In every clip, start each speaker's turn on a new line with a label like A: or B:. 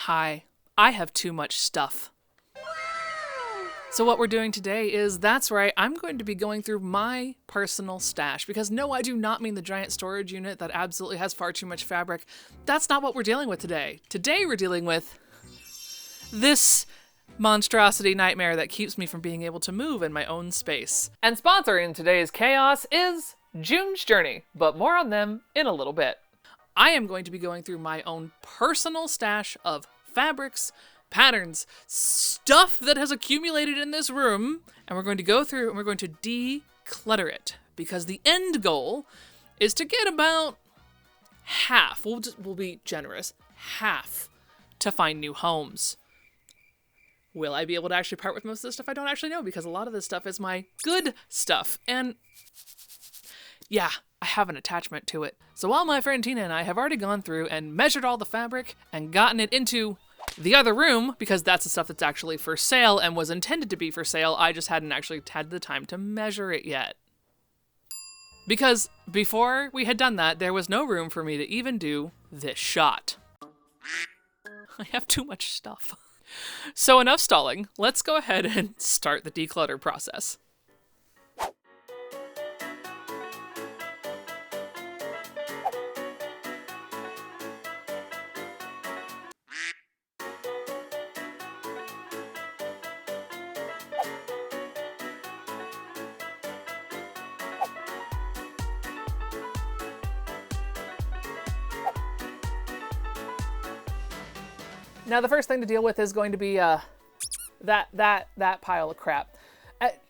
A: Hi, I have too much stuff. So what we're doing today is, that's right, I'm going to be going through my personal stash, because no, I do not mean the giant storage unit that absolutely has far too much fabric. That's not what we're dealing with today. Today we're dealing with this monstrosity nightmare that keeps me from being able to move in my own space. And sponsoring today's chaos is June's Journey, but more on them in a little bit. I am going to be going through my own personal stash of fabrics, patterns, stuff that has accumulated in this room, and we're going to go through and we're going to declutter it, because the end goal is to get about half, we'll be generous, half to find new homes. Will I be able to actually part with most of this stuff? I don't actually know, because a lot of this stuff is my good stuff, and yeah, I have an attachment to it. So while my friend Tina and I have already gone through and measured all the fabric and gotten it into the other room, because that's the stuff that's actually for sale and was intended to be for sale, I just hadn't actually had the time to measure it yet. Because before we had done that, there was no room for me to even do this shot. I have too much stuff. So enough stalling, let's go ahead and start the declutter process. Now the first thing to deal with is going to be that pile of crap.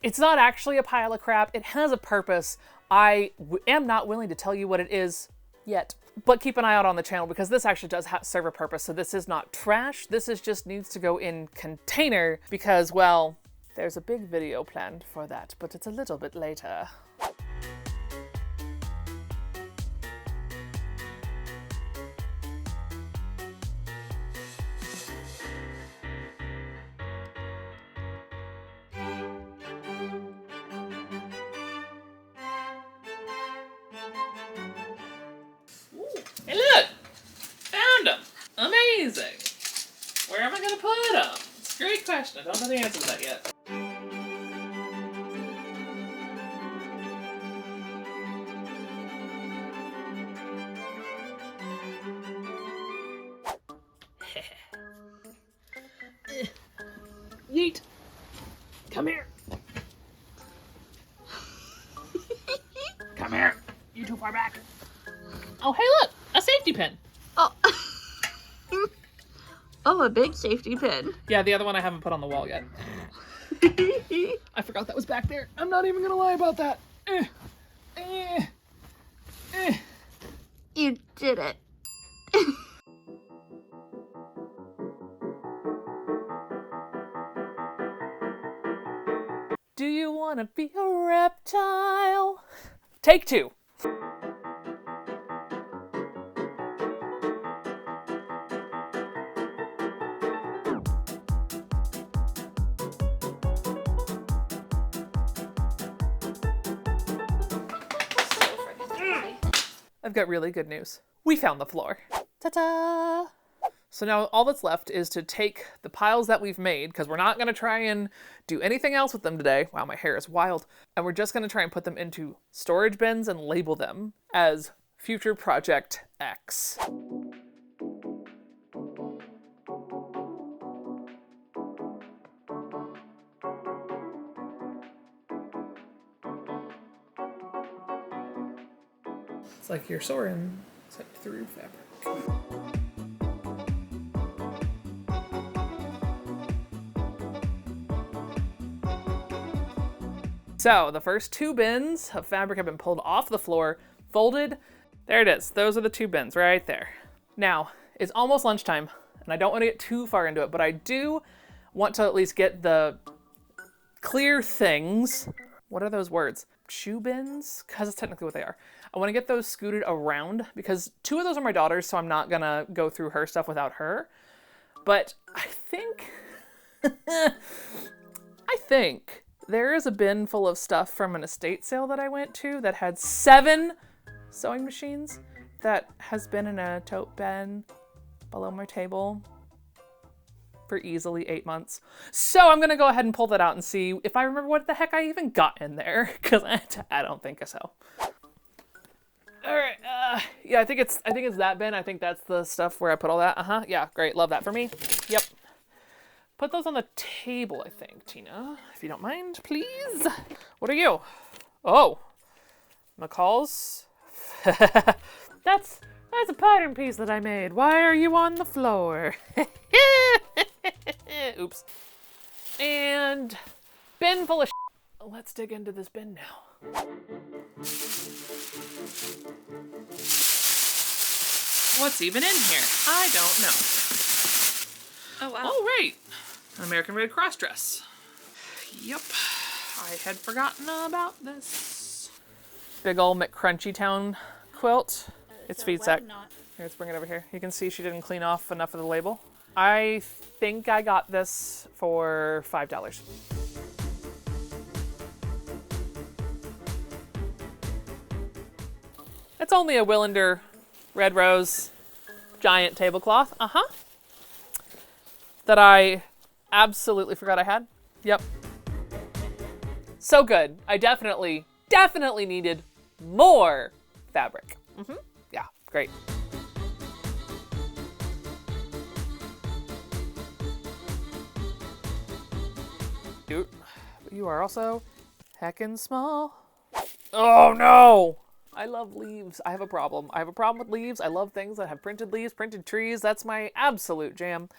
A: It's not actually a pile of crap. It has a purpose. I am not willing to tell you what it is yet, but keep an eye out on the channel, because this actually does serve a purpose. So this is not trash. This is just needs to go in container, because, well, there's a big video planned for that, but it's a little bit later. Hey look! Found them! Amazing! Where am I gonna put them? It's a great question. I don't know the answer to that yet. Yeet! Come here! Come here! You too far back. Oh, hey look! A safety pin!
B: Oh. Oh, a big safety pin.
A: Yeah, the other one I haven't put on the wall yet. I forgot that was back there. I'm not even gonna lie about that.
B: You did it.
A: Do you wanna be a reptile? Take two. I've got really good news. We found the floor. Ta-da! So now all that's left is to take the piles that we've made, because we're not gonna try and do anything else with them today. Wow, my hair is wild. And we're just gonna try and put them into storage bins and label them as Future Project X. It's like you're soaring, except through fabric. So the first two bins of fabric have been pulled off the floor, folded. There it is. Those are the two bins right there. Now, it's almost lunchtime, and I don't want to get too far into it, but I do want to at least get the clear things. What are those words? Shoe bins? Because it's technically what they are. I want to get those scooted around, because two of those are my daughter's, so I'm not gonna go through her stuff without her. But I think, there is a bin full of stuff from an estate sale that I went to that had 7 sewing machines that has been in a tote bin below my table for easily 8 months. So I'm gonna go ahead and pull that out and see if I remember what the heck I even got in there, because I don't think so. All right, yeah, I think it's that bin. I think that's the stuff where I put all that. Yeah, great, love that for me. Yep. Put those on the table, I think, Tina, if you don't mind, please. What are you? Oh, McCall's. That's a pattern piece that I made. Why are you on the floor? Oops. And bin full of shit. Let's dig into this bin now. What's even in here? I don't know.
B: Oh, wow.
A: Oh, right. An American Red Cross dress. Yep. I had forgotten about this. Big ol' McCrunchy Town quilt. It's feed sack. Here, let's bring it over here. You can see she didn't clean off enough of the label. I think I got this for $5. It's only a Willender Red Rose giant tablecloth. That I absolutely forgot I had. Yep. So good. I definitely needed more fabric. Yeah, great. Dude, you are also heckin' small. Oh no! I love leaves. I have a problem. I have a problem with leaves. I love things that have printed leaves, printed trees. That's my absolute jam.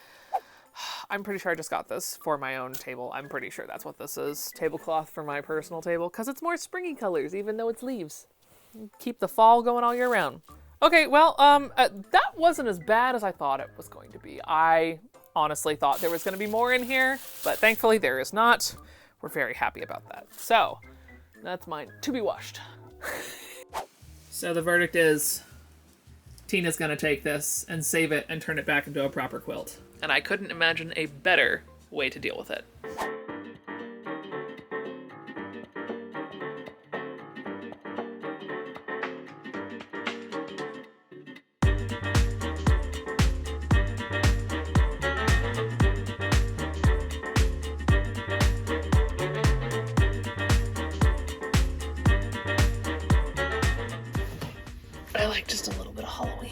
A: I'm pretty sure I just got this for my own table. I'm pretty sure that's what this is. Tablecloth for my personal table, because it's more springy colors, even though it's leaves. Keep the fall going all year round. Okay, well, that wasn't as bad as I thought it was going to be. I honestly thought there was going to be more in here, but thankfully there is not. We're very happy about that. So, that's mine to be washed. So the verdict is, Tina's gonna take this and save it and turn it back into a proper quilt. And I couldn't imagine a better way to deal with it. I like just a little bit of Halloween.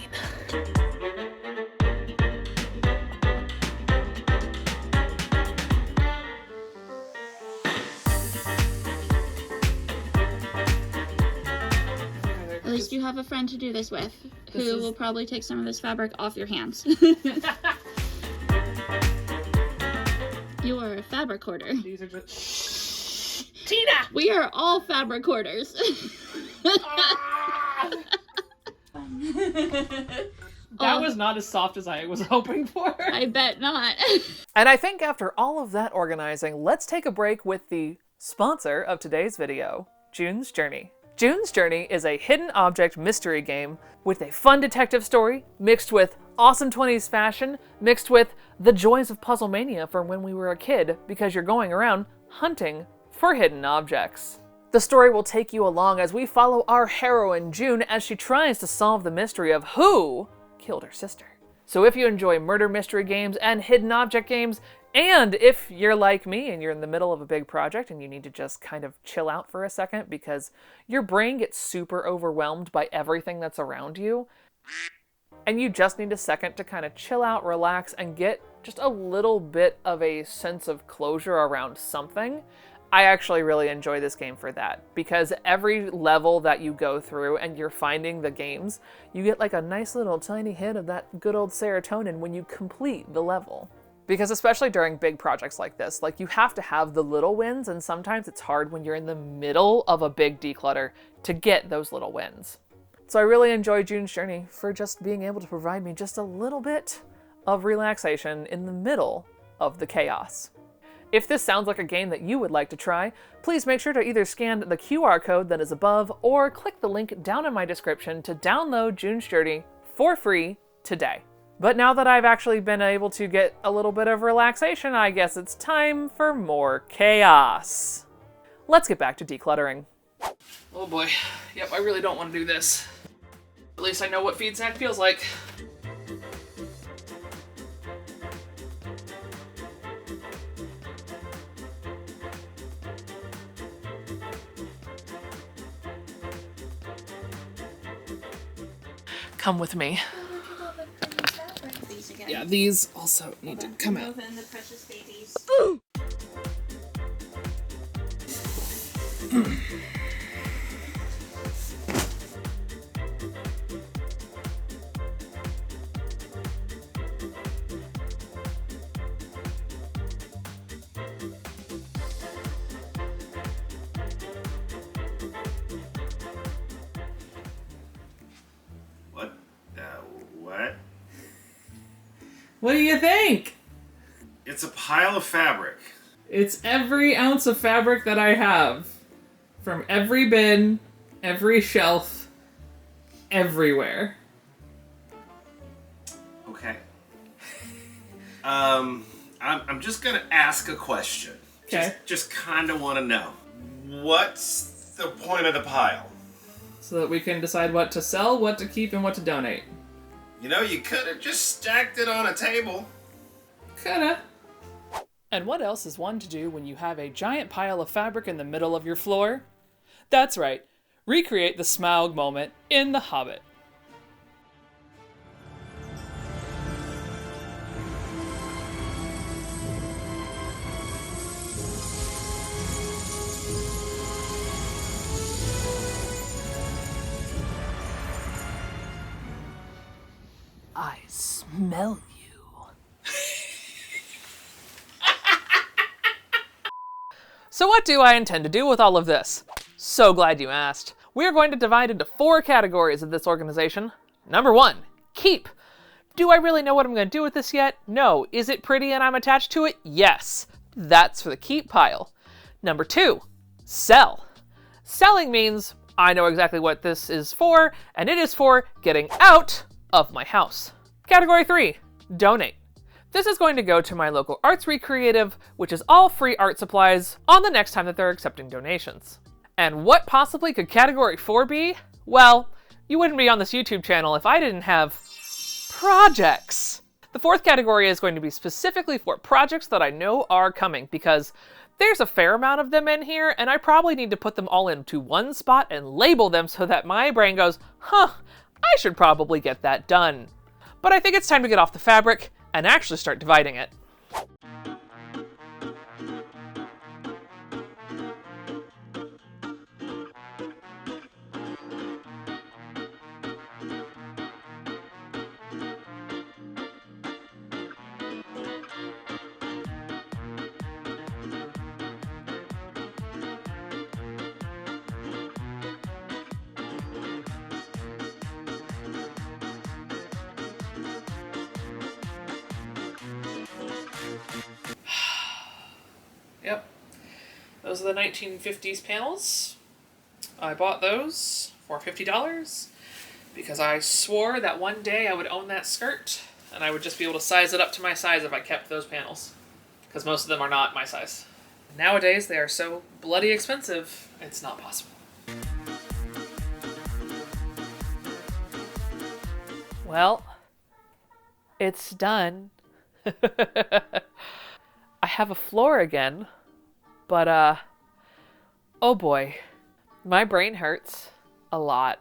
B: At least you have a friend to do this with, who will probably take some of this fabric off your hands. You are a fabric hoarder.
A: These are just... Tina!
B: We are all fabric hoarders.
A: That was not as soft as I was hoping for.
B: I bet not.
A: And I think after all of that organizing, let's take a break with the sponsor of today's video, June's Journey. June's Journey is a hidden object mystery game with a fun detective story mixed with awesome 20s fashion, mixed with the joys of puzzle mania from when we were a kid, because you're going around hunting for hidden objects. The story will take you along as we follow our heroine June as she tries to solve the mystery of who killed her sister. So if you enjoy murder mystery games and hidden object games, and if you're like me and you're in the middle of a big project and you need to just kind of chill out for a second because your brain gets super overwhelmed by everything that's around you, and you just need a second to kind of chill out, relax, and get just a little bit of a sense of closure around something, I actually really enjoy this game for that, because every level that you go through and you're finding the games, you get like a nice little tiny hit of that good old serotonin when you complete the level. Because especially during big projects like this, like you have to have the little wins, and sometimes it's hard when you're in the middle of a big declutter to get those little wins. So I really enjoy June's Journey for just being able to provide me just a little bit of relaxation in the middle of the chaos. If this sounds like a game that you would like to try, please make sure to either scan the QR code that is above or click the link down in my description to download June's Journey for free today. But now that I've actually been able to get a little bit of relaxation, I guess it's time for more chaos. Let's get back to decluttering. Oh boy. Yep, I really don't want to do this. At least I know what feed sack feels like. come with me. Yeah, these also need to come out.
B: Move in the precious babies.
C: What? What?
A: What do you think?
C: It's a pile of fabric.
A: It's every ounce of fabric that I have. From every bin, every shelf, everywhere.
C: Okay. I'm just gonna ask a question.
A: Okay.
C: Just kind of want to know. What's the point of the pile?
A: So that we can decide what to sell, what to keep, and what to donate.
C: You know, you could have just stacked it on a table.
A: Coulda. And what else is one to do when you have a giant pile of fabric in the middle of your floor? That's right. Recreate the Smaug moment in The Hobbit. I smell you. So what do I intend to do with all of this? So glad you asked. We are going to divide into 4 categories of this organization. Number 1, keep. Do I really know what I'm going to do with this yet? No. Is it pretty and I'm attached to it? Yes. That's for the keep pile. Number 2, sell. Selling means I know exactly what this is for, and it is for getting out of my house. Category 3, donate. This is going to go to my local arts recreative, which is all free art supplies on the next time that they're accepting donations. And what possibly could category 4 be? Well, you wouldn't be on this YouTube channel if I didn't have projects. The 4th category is going to be specifically for projects that I know are coming, because there's a fair amount of them in here, and I probably need to put them all into one spot and label them so that my brain goes, huh, I should probably get that done. But I think it's time to get off the fabric and actually start dividing it. Yep, those are the 1950s panels. I bought those for $50 because I swore that one day I would own that skirt and I would just be able to size it up to my size if I kept those panels, because most of them are not my size. Nowadays they are so bloody expensive, it's not possible. Well, it's done. I have a floor again, but oh boy, my brain hurts a lot.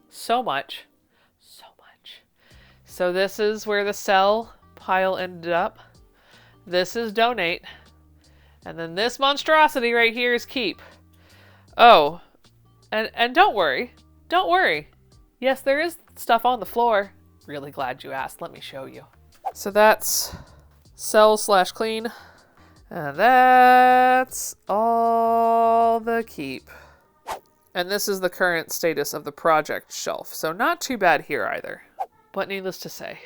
A: So much. So this is where the sell pile ended up. This is donate. And then this monstrosity right here is keep. Oh, and don't worry. Yes, there is stuff on the floor. Really glad you asked. Let me show you. So that's sell/clean. And that's all the keep. And this is the current status of the project shelf. So not too bad here either. But needless to say,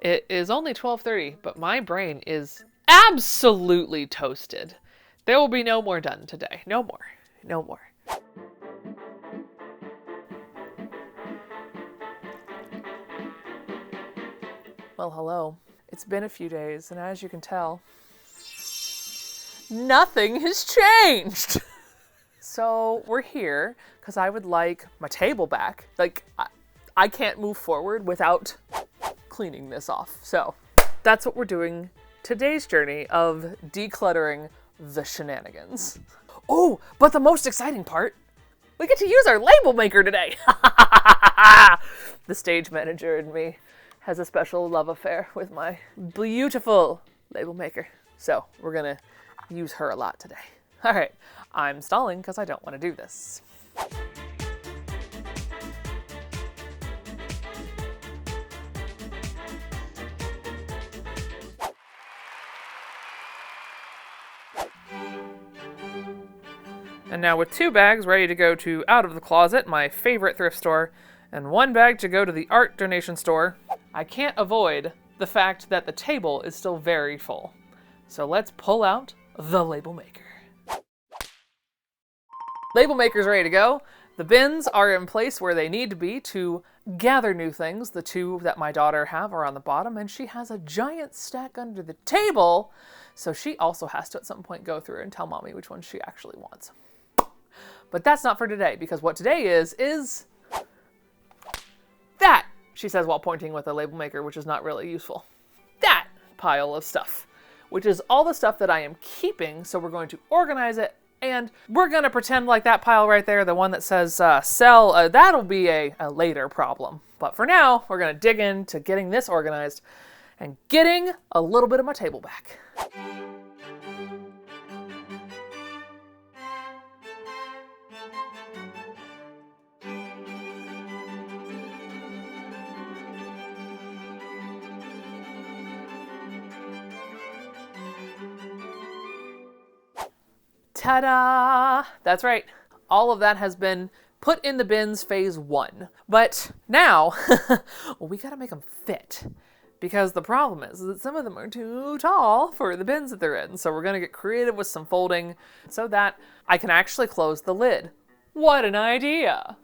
A: it is only 12:30, but my brain is absolutely toasted. There will be no more done today. No more. Well, hello. It's been a few days, and as you can tell, nothing has changed. So we're here because I would like my table back. Like, I can't move forward without cleaning this off. So that's what we're doing today's journey of decluttering the shenanigans. Oh, but the most exciting part, we get to use our label maker today. The stage manager in me has a special love affair with my beautiful label maker. So we're gonna use her a lot today. All right, I'm stalling because I don't want to do this. And now with 2 bags ready to go to Out of the Closet, my favorite thrift store, and 1 bag to go to the art donation store, I can't avoid the fact that the table is still very full. So let's pull out the label maker. Label maker's ready to go. The bins are in place where they need to be to gather new things. The 2 that my daughter have are on the bottom, and she has a giant stack under the table. So she also has to at some point go through and tell mommy which one she actually wants. But that's not for today, because what today is that, she says while pointing with a label maker, which is not really useful. That pile of stuff, which is all the stuff that I am keeping. So we're going to organize it, and we're going to pretend like that pile right there, the one that says sell, that'll be a later problem. But for now, we're going to dig into getting this organized and getting a little bit of my table back. Ta-da! That's right. All of that has been put in the bins phase 1. But now, well, we gotta make them fit. Because the problem is that some of them are too tall for the bins that they're in. So we're gonna get creative with some folding so that I can actually close the lid. What an idea!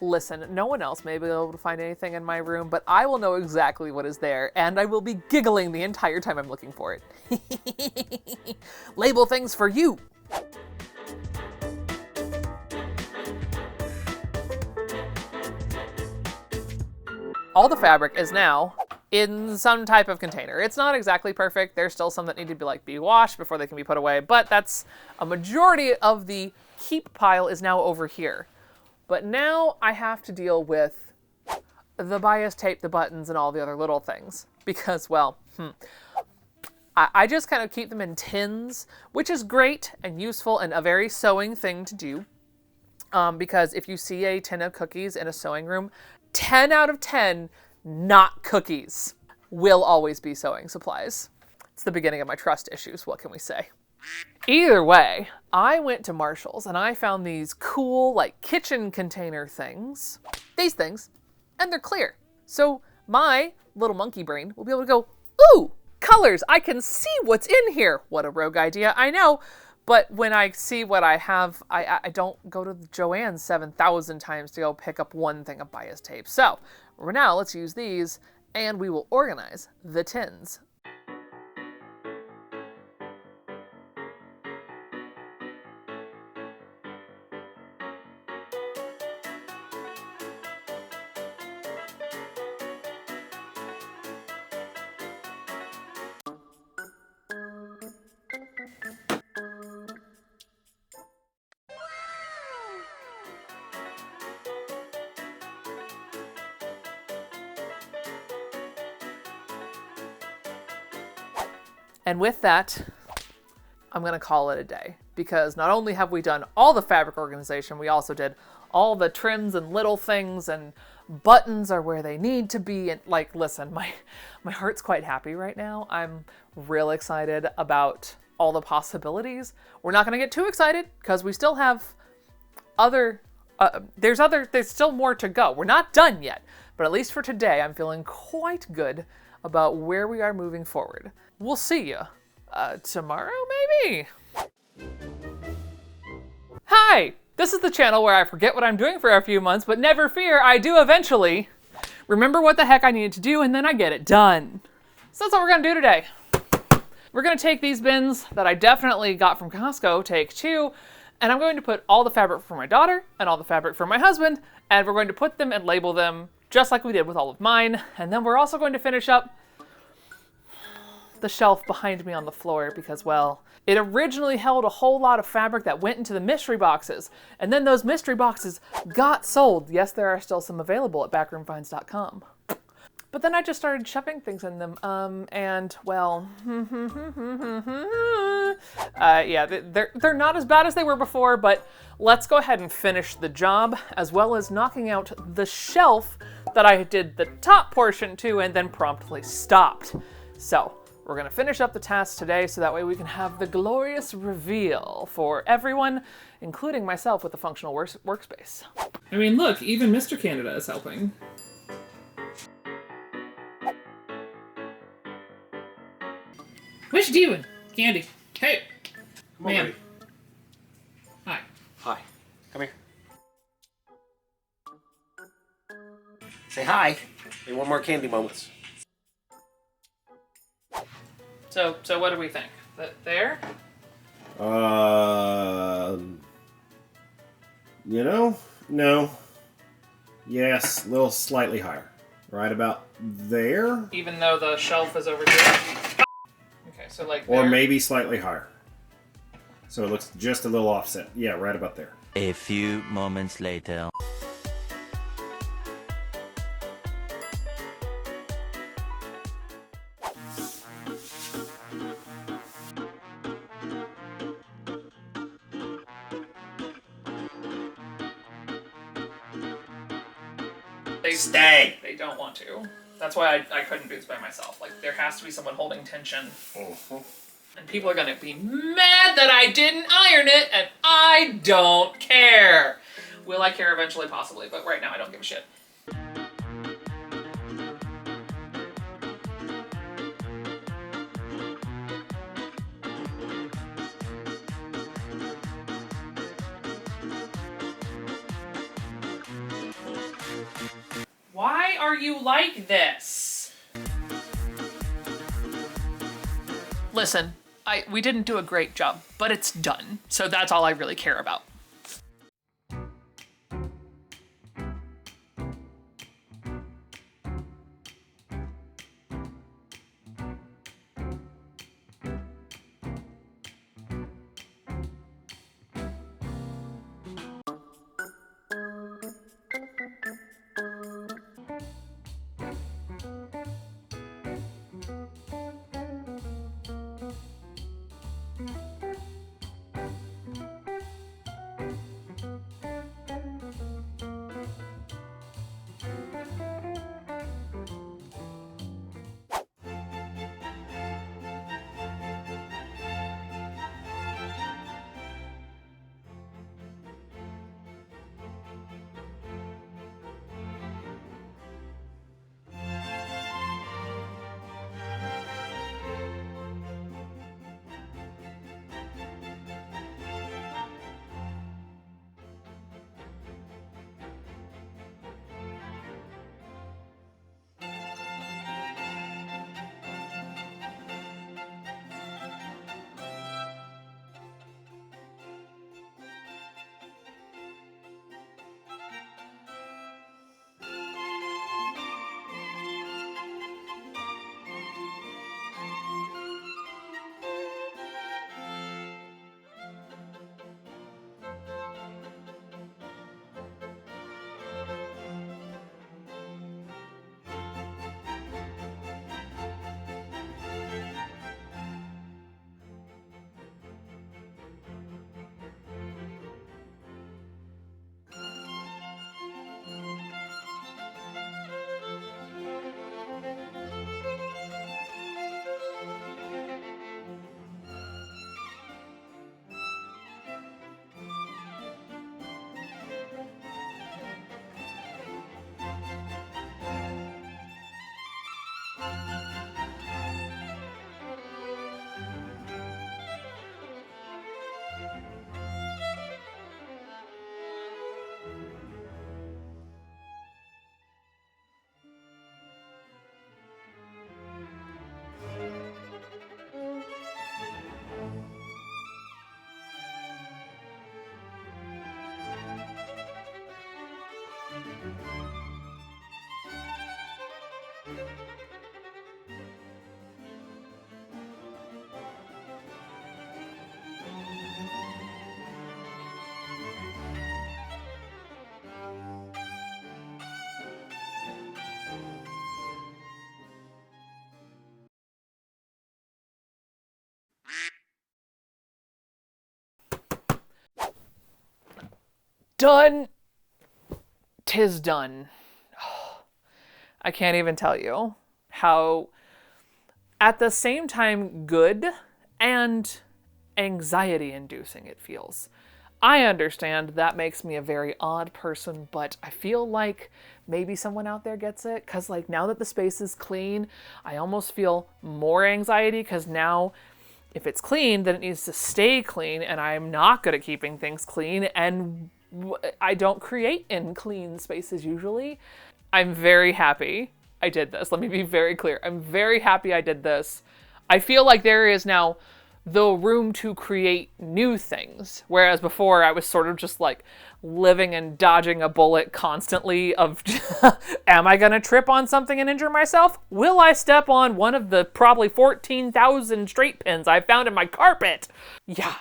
A: Listen, no one else may be able to find anything in my room, but I will know exactly what is there, and I will be giggling the entire time I'm looking for it. Label things for you! All the fabric is now in some type of container. It's not exactly perfect. There's still some that need to be washed before they can be put away, but that's a majority of the keep pile is now over here. But now I have to deal with the bias tape, the buttons, and all the other little things. Because, well, I just kind of keep them in tins, which is great and useful and a very sewing thing to do. Because if you see a tin of cookies in a sewing room, 10 out of 10 not cookies will always be sewing supplies. It's the beginning of my trust issues, what can we say? Either way, I went to Marshall's and I found these cool, like, kitchen container things. These things. And they're clear. So my little monkey brain will be able to go, ooh, colors, I can see what's in here. What a rogue idea, I know. But when I see what I have, I don't go to Joann's 7,000 times to go pick up one thing of bias tape. So for now, let's use these and we will organize the tins. And with that, I'm going to call it a day, because not only have we done all the fabric organization, we also did all the trims and little things, and buttons are where they need to be. And like, listen, my heart's quite happy right now. I'm real excited about all the possibilities. We're not going to get too excited because we still have there's still more to go. We're not done yet, but at least for today, I'm feeling quite good about where we are moving forward. We'll see you tomorrow, maybe? Hi! This is the channel where I forget what I'm doing for a few months, but never fear, I do eventually remember what the heck I needed to do, and then I get it done. So that's what we're gonna do today. We're gonna take these bins that I definitely got from Costco, take 2, And I'm going to put all the fabric for my daughter and all the fabric for my husband, and we're going to put them and label them just like we did with all of mine. And then we're also going to finish up the shelf behind me on the floor because, well, it originally held a whole lot of fabric that went into the mystery boxes. And then those mystery boxes got sold. Yes, there are still some available at backroomfinds.com. But then I just started shoving things in them, and, well, yeah, they're not as bad as they were before, but let's go ahead and finish the job, as well as knocking out the shelf that I did the top portion to and then promptly stopped. So, we're gonna finish up the task today so that way we can have the glorious reveal for everyone, including myself with the functional workspace.
D: I mean, look, even Mr. Canada is helping. What you doing, Candy? Hey,
C: Come on,
D: ma'am.
C: buddy.
D: Hi.
C: Hi. Come here. Say hi. Hey, one more candy moments.
A: So what do we think? There?
E: You know, no. Yes, a little slightly higher. Right about there?
A: Even though the shelf is over here? Okay, so like
E: Or
A: there.
E: maybe slightly higher. So it looks just a little offset. Yeah, right about there.
F: A few moments later.
C: Stay.
A: They don't want to. That's why I couldn't do this by myself. Like, there has to be someone holding tension. And people are gonna be mad that I didn't iron it, and I don't care. Will I care eventually? Possibly, but right now I don't give a shit. Why are you like this? Listen, we didn't do a great job, but it's done. So that's all I really care about. done. 'Tis done. I can't even tell you how, at the same time, good and anxiety-inducing it feels. I understand that makes me a very odd person, but I feel like maybe someone out there gets it, because like now that the space is clean, I almost feel more anxiety, because now if it's clean, then it needs to stay clean, and I'm not good at keeping things clean, and I don't create in clean spaces usually. I'm very happy I did this. Let me be very clear. I'm very happy I did this. I feel like there is now the room to create new things, whereas before I was sort of just like living and dodging a bullet constantly of am I gonna trip on something and injure myself? Will I step on one of the probably 14,000 straight pins I found in my carpet? Yeah.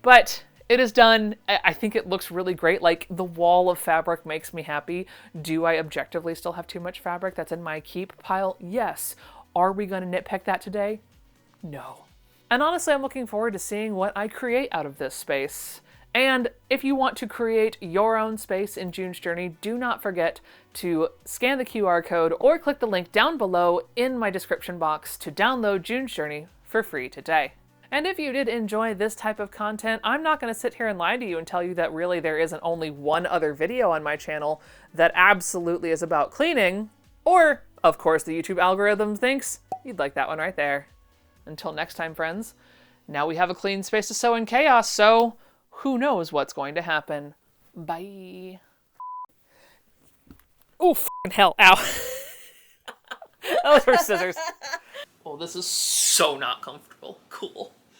A: But it is done. I think it looks really great. Like, the wall of fabric makes me happy. Do I objectively still have too much fabric that's in my keep pile? Yes. Are we going to nitpick that today? No. And honestly, I'm looking forward to seeing what I create out of this space. And if you want to create your own space in June's Journey, do not forget to scan the QR code or click the link down below in my description box to download June's Journey for free today. And if you did enjoy this type of content, I'm not going to sit here and lie to you and tell you that really there isn't only one other video on my channel that absolutely is about cleaning, or, of course, the YouTube algorithm thinks you'd like that one right there. Until next time, friends, now we have a clean space to sew in chaos, so who knows what's going to happen. Bye. Oh, f***ing hell. Ow. Those were scissors. Oh, this is so not comfortable. Cool.